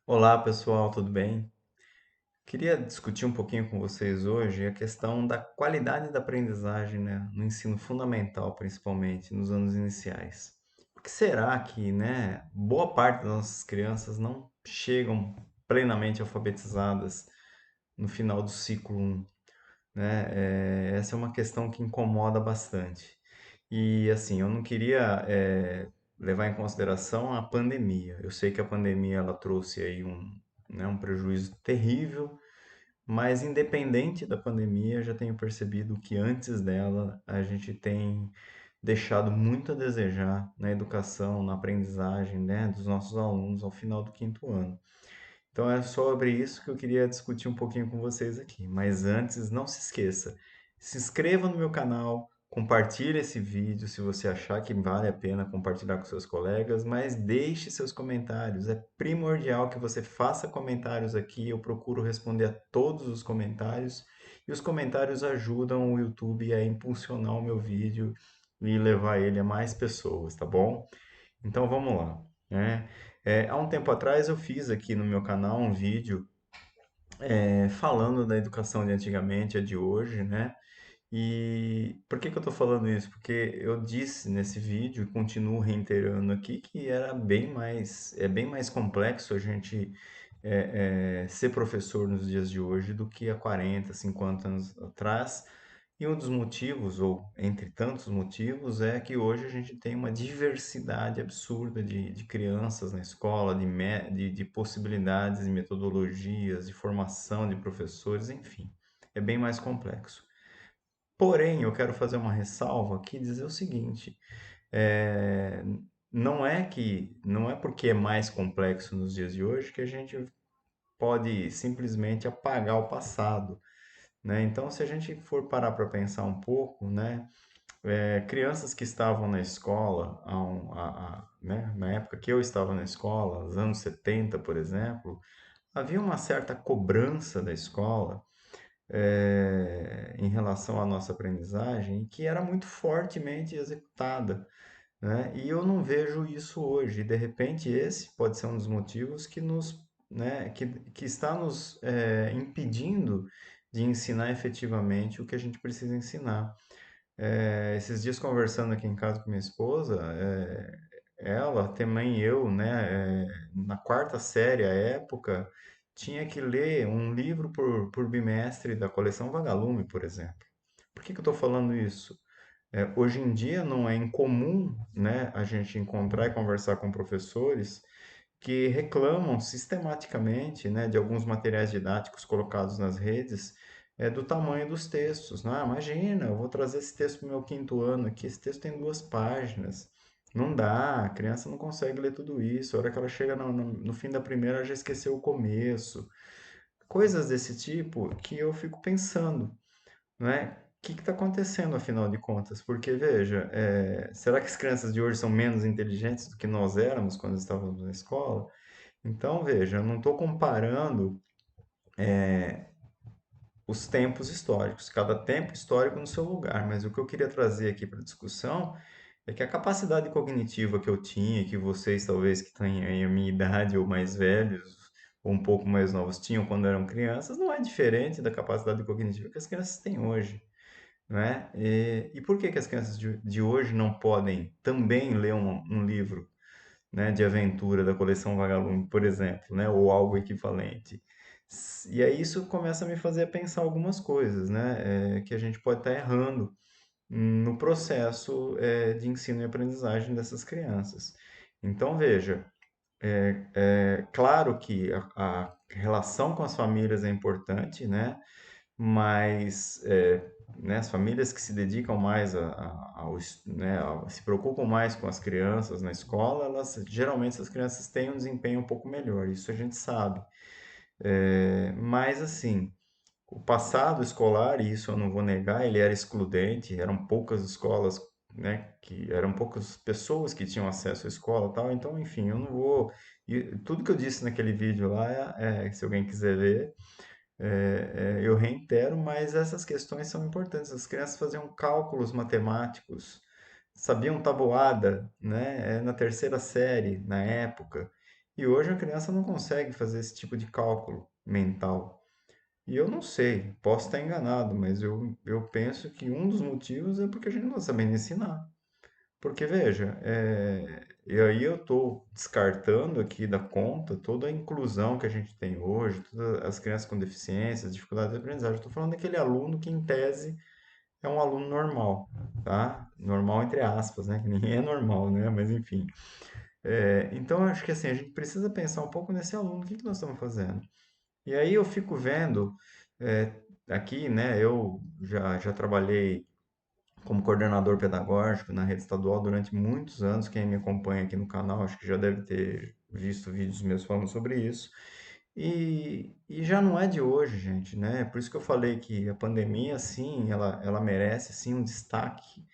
Olá pessoal, tudo bem? Queria discutir um pouquinho com vocês hoje a questão da qualidade da aprendizagem, né, no ensino fundamental, principalmente nos anos iniciais. Por que será que, né, boa parte das nossas crianças não chegam plenamente alfabetizadas no final do ciclo 1, né? Essa é uma questão que incomoda bastante. E assim, eu não queria levar em consideração a pandemia. Eu sei que a pandemia ela trouxe aí um prejuízo terrível, mas independente da pandemia, eu já tenho percebido que antes dela a gente tem deixado muito a desejar na educação, na aprendizagem, né, dos nossos alunos ao final do quinto ano. Então é sobre isso que eu queria discutir um pouquinho com vocês aqui. Mas antes, não se esqueça, se inscreva no meu canal, compartilhe esse vídeo se você achar que vale a pena compartilhar com seus colegas, mas deixe seus comentários. É primordial que você faça comentários aqui. Eu procuro responder a todos os comentários e os comentários ajudam o YouTube a impulsionar o meu vídeo e levar ele a mais pessoas, tá bom? Então vamos lá, né? Há um tempo atrás eu fiz aqui no meu canal um vídeo falando da educação de antigamente, a de hoje, né? E por que que eu estou falando isso? Porque eu disse nesse vídeo e continuo reiterando aqui que é bem mais complexo a gente ser professor nos dias de hoje do que há 40, 50 anos atrás. E um dos motivos, ou entre tantos motivos, é que hoje a gente tem uma diversidade absurda de crianças na escola, de possibilidades, de metodologias, de formação de professores, enfim, é bem mais complexo. Porém, eu quero fazer uma ressalva aqui e dizer o seguinte: é, não é porque é mais complexo nos dias de hoje que a gente pode simplesmente apagar o passado, né? Então, se a gente for parar para pensar um pouco, né, crianças que estavam na escola, né, na época que eu estava na escola, nos anos 70, por exemplo, havia uma certa cobrança da escola em relação à nossa aprendizagem que era muito fortemente executada, né? E eu não vejo isso hoje. E, de repente, esse pode ser um dos motivos que está nos impedindo de ensinar efetivamente o que a gente precisa ensinar. Esses dias conversando aqui em casa com minha esposa, ela, também eu, né, na quarta série, à época, tinha que ler um livro por bimestre da coleção Vagalume, por exemplo. Por que que eu estou falando isso? Hoje em dia não é incomum, né, a gente encontrar e conversar com professores que reclamam sistematicamente, né, de alguns materiais didáticos colocados nas redes, do tamanho dos textos. Né? Ah, imagina, eu vou trazer esse texto para o meu quinto ano aqui, esse texto tem 2 páginas. Não dá, a criança não consegue ler tudo isso. A hora que ela chega no fim da primeira, ela já esqueceu o começo. Coisas desse tipo que eu fico pensando, né? O que está acontecendo, afinal de contas? Porque, veja, será que as crianças de hoje são menos inteligentes do que nós éramos quando estávamos na escola? Então, veja, eu não estou comparando os tempos históricos, cada tempo histórico no seu lugar, mas o que eu queria trazer aqui para discussão é que a capacidade cognitiva que eu tinha, que vocês talvez que têm aí a minha idade ou mais velhos, ou um pouco mais novos, tinham quando eram crianças, não é diferente da capacidade cognitiva que as crianças têm hoje, né? E por que que as crianças de hoje não podem também ler um livro, né, de aventura da coleção Vagalume, por exemplo, né, ou algo equivalente. E aí isso começa a me fazer pensar algumas coisas, né, que a gente pode estar errando no processo de ensino e aprendizagem dessas crianças. Então, veja, claro que a relação com as famílias é importante, né, mas né, as famílias que se dedicam mais se preocupam mais com as crianças na escola, geralmente essas crianças têm um desempenho um pouco melhor, isso a gente sabe. Mas assim, o passado escolar, e isso eu não vou negar, ele era excludente, eram poucas escolas, né, que eram poucas pessoas que tinham acesso à escola, e tal. Então, enfim, eu não vou tudo que eu disse naquele vídeo lá, se alguém quiser ver, eu reitero, mas essas questões são importantes. As crianças faziam cálculos matemáticos, sabiam tabuada, né, na terceira série, na época. E hoje a criança não consegue fazer esse tipo de cálculo mental. E eu não sei, posso estar enganado, mas eu penso que um dos motivos é porque a gente não está sabendo ensinar. Porque, veja, e aí eu estou descartando aqui da conta toda a inclusão que a gente tem hoje, todas as crianças com deficiências, dificuldades de aprendizagem. Estou falando daquele aluno que, em tese, é um aluno normal, tá? Normal entre aspas, né? Que ninguém é normal, né? Mas, enfim. Então, eu acho que assim, a gente precisa pensar um pouco nesse aluno, o que que nós estamos fazendo? E aí eu fico vendo, é, aqui, né? Eu já trabalhei como coordenador pedagógico na rede estadual durante muitos anos. Quem me acompanha aqui no canal, acho que já deve ter visto vídeos meus falando sobre isso. E já não é de hoje, gente, né? Por isso que eu falei que a pandemia, sim, ela merece, sim, um destaque.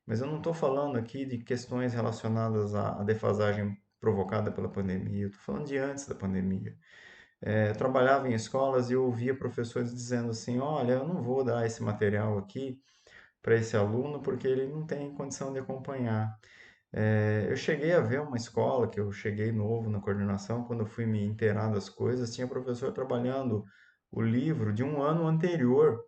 Mas eu não estou falando aqui de questões relacionadas à defasagem provocada pela pandemia. Eu estou falando de antes da pandemia. Eu trabalhava em escolas e eu ouvia professores dizendo assim: olha, eu não vou dar esse material aqui para esse aluno porque ele não tem condição de acompanhar. Eu cheguei a ver uma escola que eu cheguei novo na coordenação, quando eu fui me inteirar das coisas, tinha professor trabalhando o livro de um ano anterior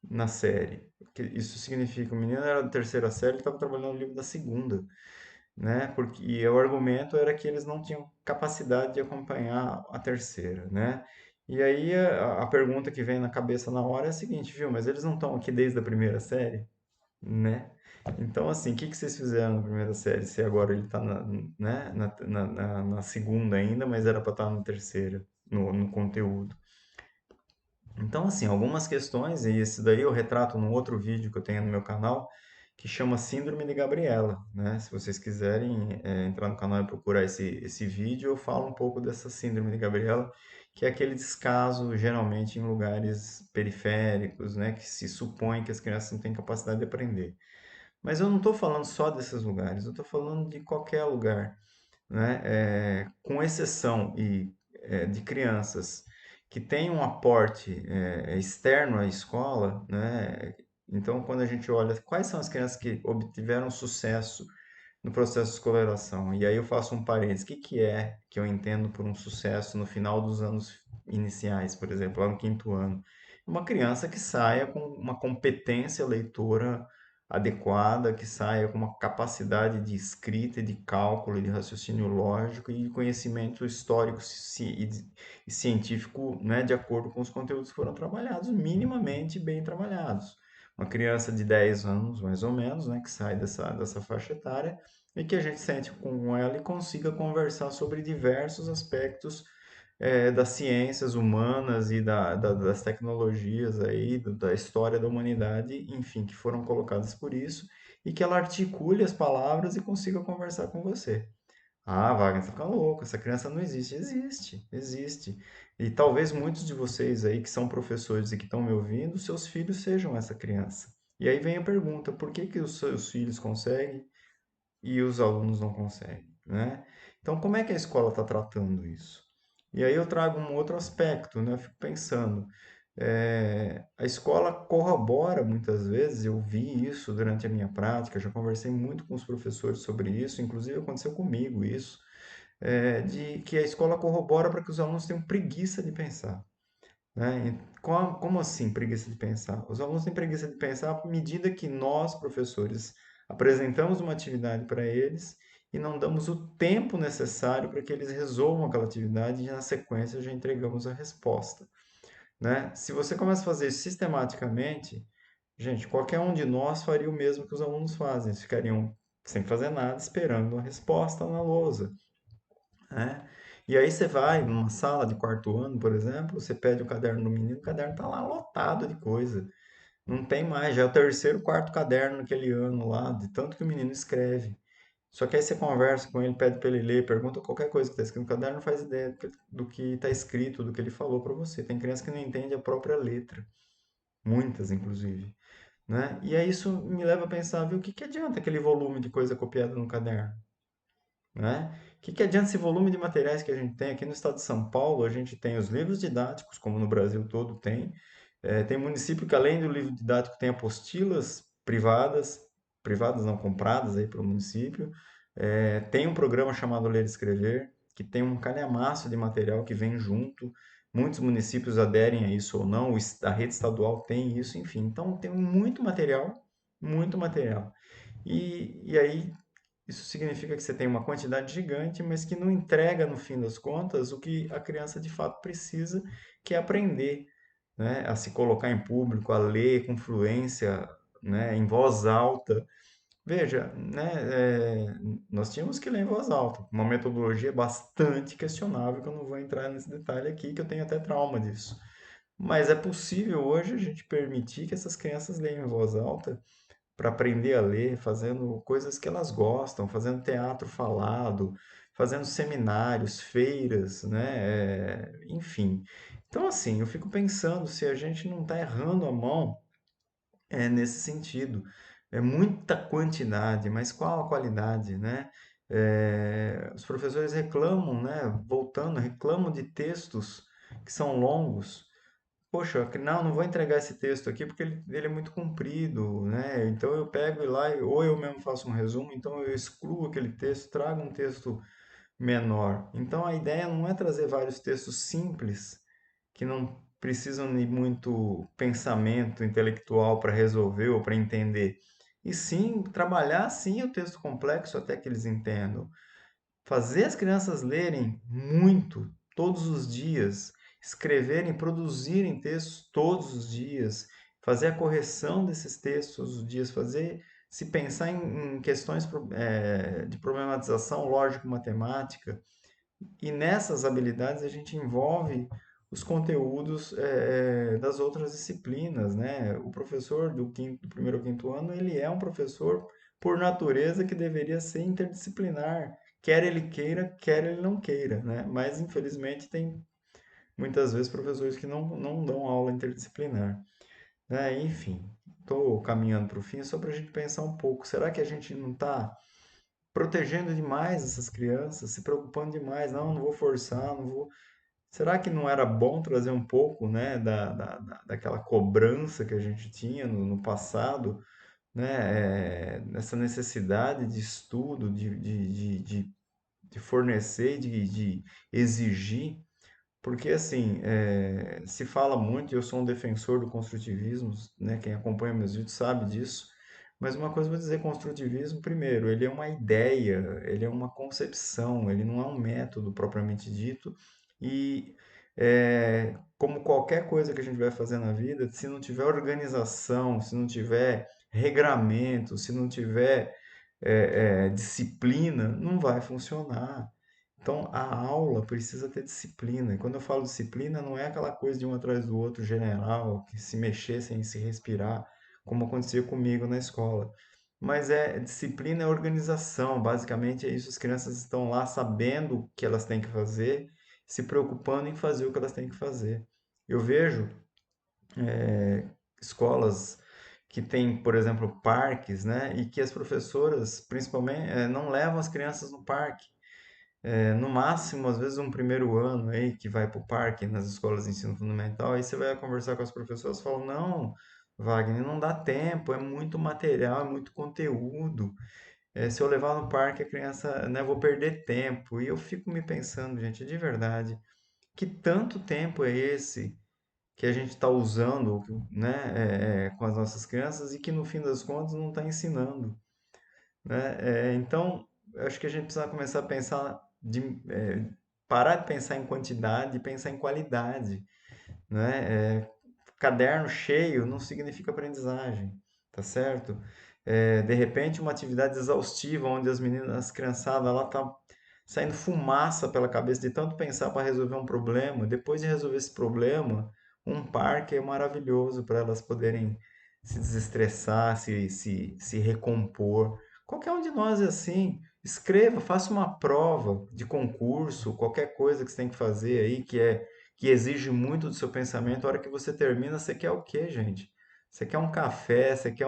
na série. Isso significa, o menino era da terceira série, ele estava trabalhando o livro da segunda, né? E o argumento era que eles não tinham capacidade de acompanhar a terceira, né? E aí a pergunta que vem na cabeça na hora é a seguinte, viu? Mas eles não estão aqui desde a primeira série? Né? Então, assim, o que que vocês fizeram na primeira série? Se agora ele está né, na segunda ainda, mas era para estar na terceira, no conteúdo. Então, assim, algumas questões, e esse daí eu retrato num outro vídeo que eu tenho no meu canal, que chama Síndrome de Gabriela, né? Se vocês quiserem entrar no canal e procurar esse vídeo, eu falo um pouco dessa Síndrome de Gabriela, que é aquele descaso, geralmente, em lugares periféricos, né? Que se supõe que as crianças não têm capacidade de aprender. Mas eu não estou falando só desses lugares, eu estou falando de qualquer lugar, né? Com exceção de crianças que têm um aporte externo à escola, né? Então, quando a gente olha quais são as crianças que obtiveram sucesso no processo de escolarização, e aí eu faço um parênteses, o que que é que eu entendo por um sucesso no final dos anos iniciais, por exemplo, lá no quinto ano? Uma criança que saia com uma competência leitora adequada, que saia com uma capacidade de escrita, e de cálculo, e de raciocínio lógico e de conhecimento histórico e científico, né, de acordo com os conteúdos que foram trabalhados, minimamente bem trabalhados. Uma criança de 10 anos, mais ou menos, né, que sai dessa faixa etária e que a gente sente com ela e consiga conversar sobre diversos aspectos das ciências humanas e das tecnologias aí, da história da humanidade, enfim, que foram colocadas por isso, e que ela articule as palavras e consiga conversar com você. Ah, Wagner, você fica louco, essa criança não existe. Existe, existe. E talvez muitos de vocês aí que são professores e que estão me ouvindo, seus filhos sejam essa criança. E aí vem a pergunta, por que que os seus filhos conseguem e os alunos não conseguem, né? Então, como é que a escola está tratando isso? E aí eu trago um outro aspecto, né? Eu fico pensando, a escola corrobora muitas vezes, eu vi isso durante a minha prática, já conversei muito com os professores sobre isso, inclusive aconteceu comigo isso, de que a escola corrobora para que os alunos tenham preguiça de pensar, né? E como assim preguiça de pensar? Os alunos têm preguiça de pensar à medida que nós, professores, apresentamos uma atividade para eles e não damos o tempo necessário para que eles resolvam aquela atividade e na sequência já entregamos a resposta, né? Se você começa a fazer isso sistematicamente, gente, qualquer um de nós faria o mesmo que os alunos fazem, eles ficariam sem fazer nada, esperando a resposta na lousa, né? E aí você vai numa sala de quarto ano, por exemplo, você pede o caderno do menino, o caderno está lá lotado de coisa. Não tem mais, já é o terceiro, quarto caderno naquele ano lá, de tanto que o menino escreve. Só que aí você conversa com ele, pede para ele ler, pergunta qualquer coisa que está escrito no caderno, não faz ideia do que está escrito, do que ele falou para você. Tem criança que não entende a própria letra, muitas inclusive, né? E aí isso me leva a pensar, viu, o que que adianta aquele volume de coisa copiada no caderno? Né? O que que adianta esse volume de materiais que a gente tem aqui no estado de São Paulo? A gente tem os livros didáticos, como no Brasil todo tem. Tem município que, além do livro didático, tem apostilas privadas, privadas não compradas aí pelo município. Tem um programa chamado Ler e Escrever. que tem um calhamaço de material que vem junto. Muitos municípios aderem a isso ou não, a rede estadual tem isso, enfim. Então, tem muito material, muito material. E aí, isso significa que você tem uma quantidade gigante, mas que não entrega, no fim das contas, o que a criança de fato precisa, que é aprender, né, a se colocar em público, a ler com fluência, né, em voz alta. Veja, né, nós tínhamos que ler em voz alta, uma metodologia bastante questionável, que eu não vou entrar nesse detalhe aqui, que eu tenho até trauma disso. Mas é possível hoje a gente permitir que essas crianças leiam em voz alta para aprender a ler, fazendo coisas que elas gostam, fazendo teatro falado, fazendo seminários, feiras, né? Enfim. Então, assim, eu fico pensando se a gente não está errando a mão nesse sentido. É muita quantidade, mas qual a qualidade, né? Os professores reclamam, né? Voltando, reclamam de textos que são longos. Poxa, não vou entregar esse texto aqui porque ele é muito comprido, né? Então eu pego e lá, ou eu mesmo faço um resumo, então eu excluo aquele texto, trago um texto menor. Então a ideia não é trazer vários textos simples que não precisam de muito pensamento intelectual para resolver ou para entender. E sim, trabalhar sim o texto complexo até que eles entendam. Fazer as crianças lerem muito, todos os dias, escreverem, produzirem textos todos os dias, fazer a correção desses textos todos os dias, fazer se pensar em questões de problematização lógico-matemática, e nessas habilidades a gente envolve os conteúdos das outras disciplinas, né? O professor do primeiro ao quinto ano, ele é um professor por natureza que deveria ser interdisciplinar, quer ele queira, quer ele não queira, né? Mas infelizmente tem muitas vezes professores que não dão aula interdisciplinar, né? Enfim, estou caminhando para o fim só para a gente pensar um pouco. Será que a gente não está protegendo demais essas crianças, se preocupando demais? Não vou forçar, não vou. Será que não era bom trazer um pouco, né, daquela cobrança que a gente tinha no passado, né, nessa necessidade de estudo, de fornecer, de exigir? Porque, assim, se fala muito, e eu sou um defensor do construtivismo, né? Quem acompanha meus vídeos sabe disso. Mas uma coisa eu vou dizer, construtivismo, primeiro, ele é uma ideia, ele é uma concepção, ele não é um método propriamente dito. E, como qualquer coisa que a gente vai fazer na vida, se não tiver organização, se não tiver regramento, se não tiver disciplina, não vai funcionar. Então, a aula precisa ter disciplina. E quando eu falo disciplina, não é aquela coisa de um atrás do outro general, que se mexer sem se respirar, como acontecia comigo na escola. Mas disciplina é organização. Basicamente é isso. As crianças estão lá sabendo o que elas têm que fazer, se preocupando em fazer o que elas têm que fazer. Eu vejo escolas que têm, por exemplo, parques, né? E que as professoras, principalmente, não levam as crianças no parque. No máximo, às vezes, um primeiro ano aí que vai para o parque nas escolas de ensino fundamental, aí você vai conversar com as professoras e fala, não, Wagner, não dá tempo, é muito material, é muito conteúdo. Se eu levar no parque a criança, né, eu vou perder tempo. E eu fico me pensando, gente, de verdade, que tanto tempo é esse que a gente está usando, né, com as nossas crianças e que no fim das contas não está ensinando, né? Então, eu acho que a gente precisa começar a pensar parar de pensar em quantidade e pensar em qualidade, né? Caderno cheio não significa aprendizagem, tá certo? De repente, uma atividade exaustiva onde as meninas, as criançadas, ela tá saindo fumaça pela cabeça de tanto pensar para resolver um problema. Depois de resolver esse problema, um parque é maravilhoso para elas poderem se desestressar, se recompor. Qualquer um de nós é assim. Escreva, faça uma prova de concurso, qualquer coisa que você tem que fazer aí que exige muito do seu pensamento. A hora que você termina, você quer o quê, gente? Você quer um café, você quer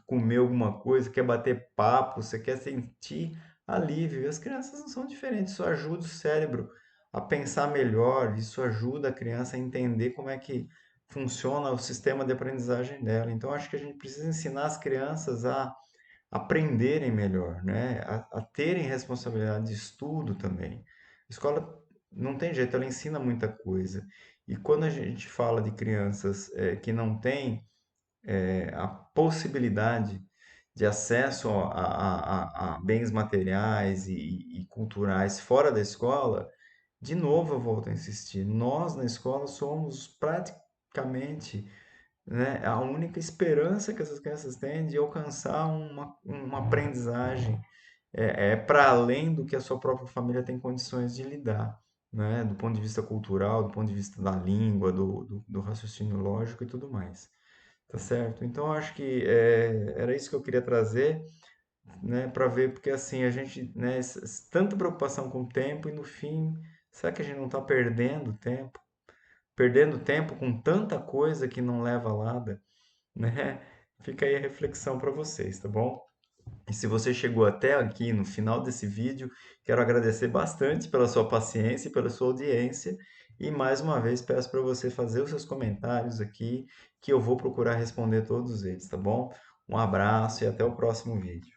comer alguma coisa, quer bater papo, você quer sentir alívio. E as crianças não são diferentes. Isso ajuda o cérebro a pensar melhor, isso ajuda a criança a entender como é que funciona o sistema de aprendizagem dela. Então, acho que a gente precisa ensinar as crianças aprenderem melhor, né? A terem responsabilidade de estudo também. A escola não tem jeito, ela ensina muita coisa. E quando a gente fala de crianças que não têm a possibilidade de acesso a bens materiais e culturais fora da escola, de novo eu volto a insistir, nós na escola somos praticamente, né, a única esperança que essas crianças têm de alcançar uma aprendizagem para além do que a sua própria família tem condições de lidar, né, do ponto de vista cultural, do ponto de vista da língua, do raciocínio lógico e tudo mais. Tá certo? Então, eu acho que era isso que eu queria trazer, né, para ver, porque assim, a gente, né, tanta preocupação com o tempo e no fim, será que a gente não está perdendo tempo? Perdendo tempo com tanta coisa que não leva a nada, né? Fica aí a reflexão para vocês, tá bom? E se você chegou até aqui no final desse vídeo, quero agradecer bastante pela sua paciência e pela sua audiência. E mais uma vez peço para você fazer os seus comentários aqui, que eu vou procurar responder todos eles, tá bom? Um abraço e até o próximo vídeo.